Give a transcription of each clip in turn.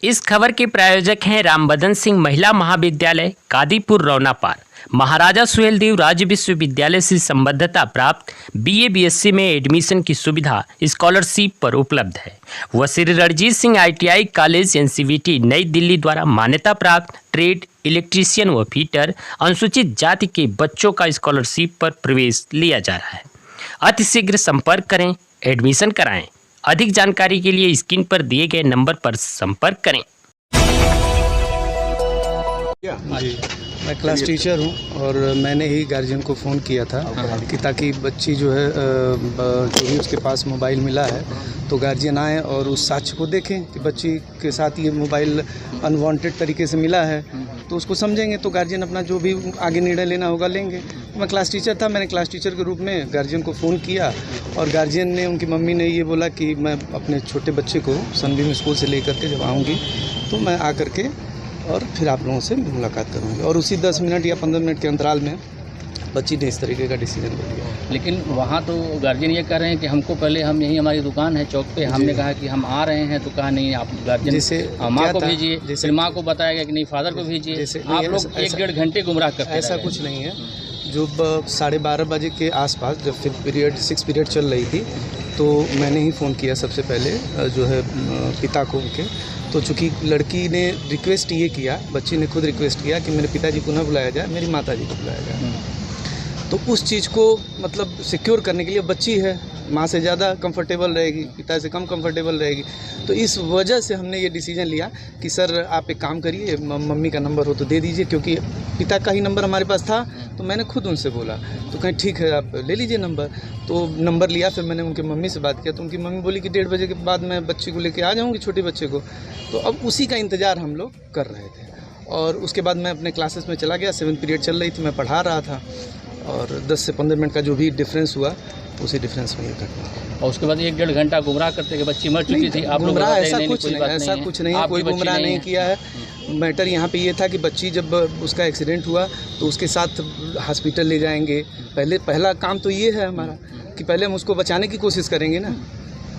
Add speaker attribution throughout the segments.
Speaker 1: इस खबर के प्रायोजक हैं रामबदन सिंह महिला महाविद्यालय कादीपुर रौनापार। महाराजा सुहेलदेव राज्य विश्वविद्यालय से संबद्धता प्राप्त बीए बीएससी में एडमिशन की सुविधा स्कॉलरशिप पर उपलब्ध है। वह Shri Ranjit Singh ITI college NCVT नई दिल्ली द्वारा मान्यता प्राप्त ट्रेड इलेक्ट्रीशियन व फिटर अनुसूचित जाति के बच्चों का स्कॉलरशिप पर प्रवेश लिया जा रहा है। अतिशीघ्र संपर्क करें, एडमिशन कराएं। अधिक जानकारी के लिए स्क्रीन पर दिए गए नंबर पर संपर्क करें।
Speaker 2: जी, मैं क्लास टीचर हूँ और मैंने ही गार्जियन को फ़ोन किया था कि ताकि बच्ची जो है जो भी उसके पास मोबाइल मिला है तो गार्जियन आए और उस साक्ष्य को देखें कि बच्ची के साथ ये मोबाइल अनवांटेड तरीके से मिला है, तो उसको समझेंगे तो गार्जियन अपना जो भी आगे निर्णय लेना होगा लेंगे। मैं क्लास टीचर था, मैंने क्लास टीचर के रूप में गार्जियन को फ़ोन किया और गार्जियन ने, उनकी मम्मी ने ये बोला कि मैं अपने छोटे बच्चे को सनबीम स्कूल से लेकर के जब आऊँगी तो मैं आकर के और फिर आप लोगों से मुलाकात करूँगी। और उसी 10 मिनट या 15 मिनट के अंतराल में बच्ची ने इस तरीके का डिसीजन ले लिया।
Speaker 3: लेकिन वहाँ तो गार्जियन ये कह रहे हैं कि हमको पहले, हम यहीं हमारी दुकान है चौक पे, हमने कहा कि हम आ रहे हैं तो कहा नहीं, आप गार्जियन जैसे माँ को भेजिए, फिर माँ को बताया गया कि नहीं फादर को भेजिए। आप लोग 1-1.5 घंटे गुमराह करते हैं।
Speaker 2: ऐसा कुछ नहीं है। जो 12:30 बजे के आसपास जब 6 पीरियड चल रही थी तो मैंने ही फ़ोन किया सबसे पहले जो है पिता को उनके। तो चूँकि लड़की ने रिक्वेस्ट ये किया, बच्ची ने खुद रिक्वेस्ट किया कि मेरे पिताजी को न बुलाया जाए, मेरी माताजी को बुलाया जाए। तो उस चीज़ को मतलब सिक्योर करने के लिए, बच्ची है माँ से ज़्यादा कंफर्टेबल रहेगी, पिता से कम कंफर्टेबल रहेगी, तो इस वजह से हमने ये डिसीजन लिया कि सर आप एक काम करिए, मम्मी का नंबर हो तो दे दीजिए, क्योंकि पिता का ही नंबर हमारे पास था। तो मैंने खुद उनसे बोला तो कहीं ठीक है आप ले लीजिए नंबर। तो नंबर लिया, फिर मैंने उनकी मम्मी से बात किया तो उनकी मम्मी बोली कि 1:30 बजे के बाद मैं बच्ची को लेके आ जाऊँगी, छोटे बच्चे को। तो अब उसी का इंतज़ार हम लोग कर रहे थे और उसके बाद मैं अपने क्लासेस में चला गया। 7 पीरियड चल रही थी, मैं पढ़ा रहा था और 10 से 15 मिनट का जो भी डिफरेंस हुआ उसी डिफरेंस में ये घटना।
Speaker 3: और उसके बाद 1-1.5 घंटा गुमराह करते कि बच्ची मर चुकी थी। आप लोग
Speaker 2: ऐसा कुछ नहीं है, कोई गुमराह नहीं किया है। मैटर यहाँ पे ये था कि बच्ची जब उसका एक्सीडेंट हुआ तो उसके साथ हॉस्पिटल ले जाएंगे। पहला काम तो ये है हमारा कि पहले हम उसको बचाने की कोशिश करेंगे ना,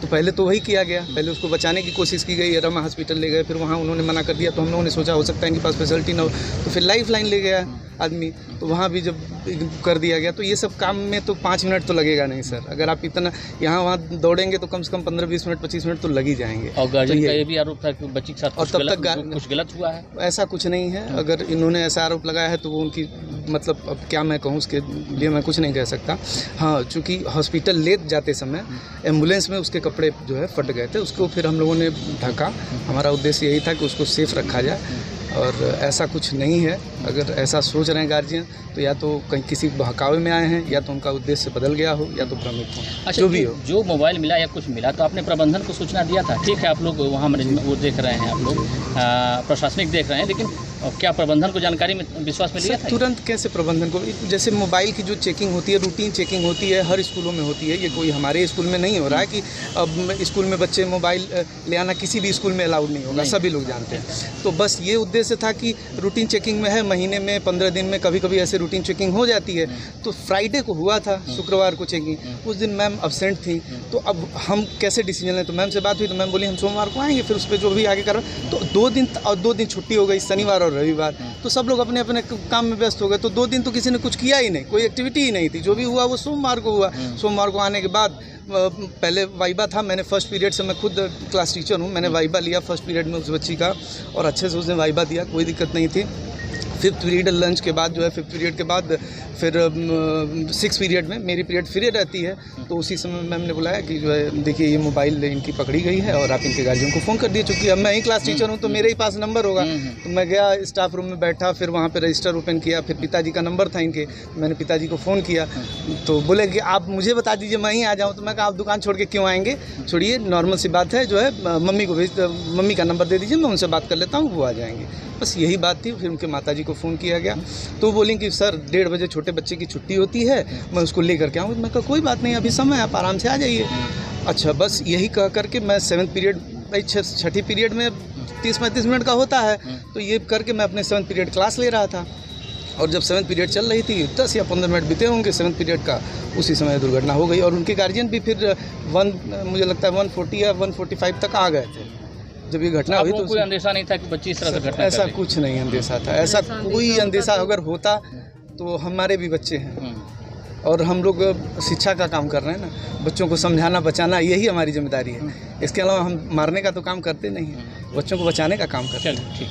Speaker 2: तो पहले तो वही किया गया, पहले उसको बचाने की कोशिश की गई। रमा हॉस्पिटल ले गए, फिर वहाँ उन्होंने मना कर दिया तो हम लोगों ने सोचा हो सकता है इनके पास फैसिलिटी ना हो, तो फिर लाइफ लाइन ले गया आदमी, तो वहाँ भी जब कर दिया गया। तो ये सब काम में तो 5 मिनट तो लगेगा नहीं सर। अगर आप इतना यहाँ वहाँ दौड़ेंगे तो कम से कम 15-20 मिनट 25 मिनट तो लग ही जाएंगे।
Speaker 3: और गार्जियन का ये भी आरोप था कि बच्ची के साथ
Speaker 2: और तब तक
Speaker 3: कुछ गलत हुआ है।
Speaker 2: ऐसा कुछ नहीं है। अगर इन्होंने ऐसा आरोप लगाया है तो वो उनकी मतलब अब क्या मैं कहूँ, उसके लिए मैं कुछ नहीं कह सकता। हाँ, चूँकि हॉस्पिटल ले जाते समय एम्बुलेंस में उसके कपड़े जो है फट गए थे, उसको फिर हम लोगों ने ढका। हमारा उद्देश्य यही था कि उसको सेफ रखा जाए और ऐसा कुछ नहीं है। अगर ऐसा सोच रहे हैं गार्जियन तो या तो कहीं किसी बहकावे में आए हैं, या तो उनका उद्देश्य बदल गया हो, या तो भ्रमित हो।
Speaker 3: अच्छा,
Speaker 2: जो भी हो, जो
Speaker 3: मोबाइल मिला या कुछ मिला तो आपने प्रबंधन को सूचना दिया था? ठीक है, आप लोग वहाँ मैनेजमेंट वो देख रहे हैं, आप लोग प्रशासनिक देख रहे हैं, लेकिन क्या प्रबंधन को जानकारी में विश्वास में लिया था?
Speaker 2: तुरंत कैसे प्रबंधन को, जैसे मोबाइल की जो चेकिंग होती है, रूटीन चेकिंग होती है, हर स्कूलों में होती है। ये कोई हमारे स्कूल में नहीं हो रहा है कि अब स्कूल में बच्चे मोबाइल ले आना किसी भी स्कूल में अलाउड नहीं होगा, सभी लोग जानते हैं। तो बस ये उद्देश्य था कि रूटीन चेकिंग में है, महीने में 15 दिन में कभी कभी ऐसे रूटीन चेकिंग हो जाती है। तो फ्राइडे को हुआ था, शुक्रवार को चेकिंग, उस दिन मैम अब्सेंट थी। तो अब हम कैसे डिसीजन लें? तो मैम से बात हुई तो मैम बोली हम सोमवार को आएंगे, फिर उस पर जो भी आगे कर। तो 2 दिन छुट्टी हो गई, शनिवार और रविवार, तो सब लोग अपने अपने काम में व्यस्त हो गए। तो 2 दिन तो किसी ने कुछ किया ही नहीं, कोई एक्टिविटी ही नहीं थी। जो भी हुआ वो सोमवार को हुआ। सोमवार को आने के बाद पहले वाइबा था। मैंने फर्स्ट पीरियड से, मैं खुद क्लास टीचर हूँ, मैंने वाइबा लिया फर्स्ट पीरियड में उस बच्ची का और अच्छे से उसने वाइबा दिया, कोई दिक्कत नहीं थी। 5th पीरियड लंच के बाद जो है, 5th पीरियड के बाद फिर 6 पीरियड में मेरी पीरियड फ्री रहती है। तो उसी समय मैम ने बुलाया कि जो है देखिए ये मोबाइल इनकी पकड़ी गई है और आप इनके गार्जियन को फ़ोन कर दिए। चूँकि अब मैं ही क्लास टीचर हूँ तो मेरे ही पास नंबर होगा। तो मैं गया स्टाफ रूम में बैठा, फिर वहाँ पे रजिस्टर ओपन किया, फिर पिताजी का नंबर था इनके, मैंने पिताजी को फ़ोन किया। तो बोले कि आप मुझे बता दीजिए मैं ही आ जाऊँ। तो मैं कहा आप दुकान छोड़ के क्यों आएँगे, छोड़िए, नॉर्मल सी बात है, जो है मम्मी को मम्मी का नंबर दे दीजिए, मैं उनसे बात कर लेता हूँ, वो आ जाएंगे। बस यही बात थी। फिर उनके माताजी को फ़ोन किया गया तो बोलें कि सर 1:30 बजे छोटे बच्चे की छुट्टी होती है, मैं उसको लेकर के आऊँ। मैं कहा कोई बात नहीं, अभी समय, आप आराम से आ जाइए। अच्छा, बस यही कह करके मैं 7th पीरियड, भाई 6ठी पीरियड में 30-35 मिनट का होता है, तो ये करके मैं अपने 7th पीरियड क्लास ले रहा था। और जब 7th पीरियड चल रही थी, 10 या 15 मिनट बीते होंगे 7th पीरियड का, उसी समय दुर्घटना हो गई। और उनके गार्जियन भी फिर मुझे लगता है 140 या 145 तक आ गए थे। जब ये घटना हुई तो
Speaker 3: कोई अंदेशा नहीं था कि बच्ची इस तरह से घटना
Speaker 2: ऐसा कुछ नहीं अंदेशा था, ऐसा कोई अंदेशा अगर होता तो हमारे भी बच्चे हैं और हम लोग शिक्षा का काम कर रहे हैं ना, बच्चों को समझाना बचाना यही हमारी जिम्मेदारी है। इसके अलावा हम मारने का तो काम करते नहीं हैं, बच्चों को बचाने का काम करते हैं।
Speaker 3: ठीक।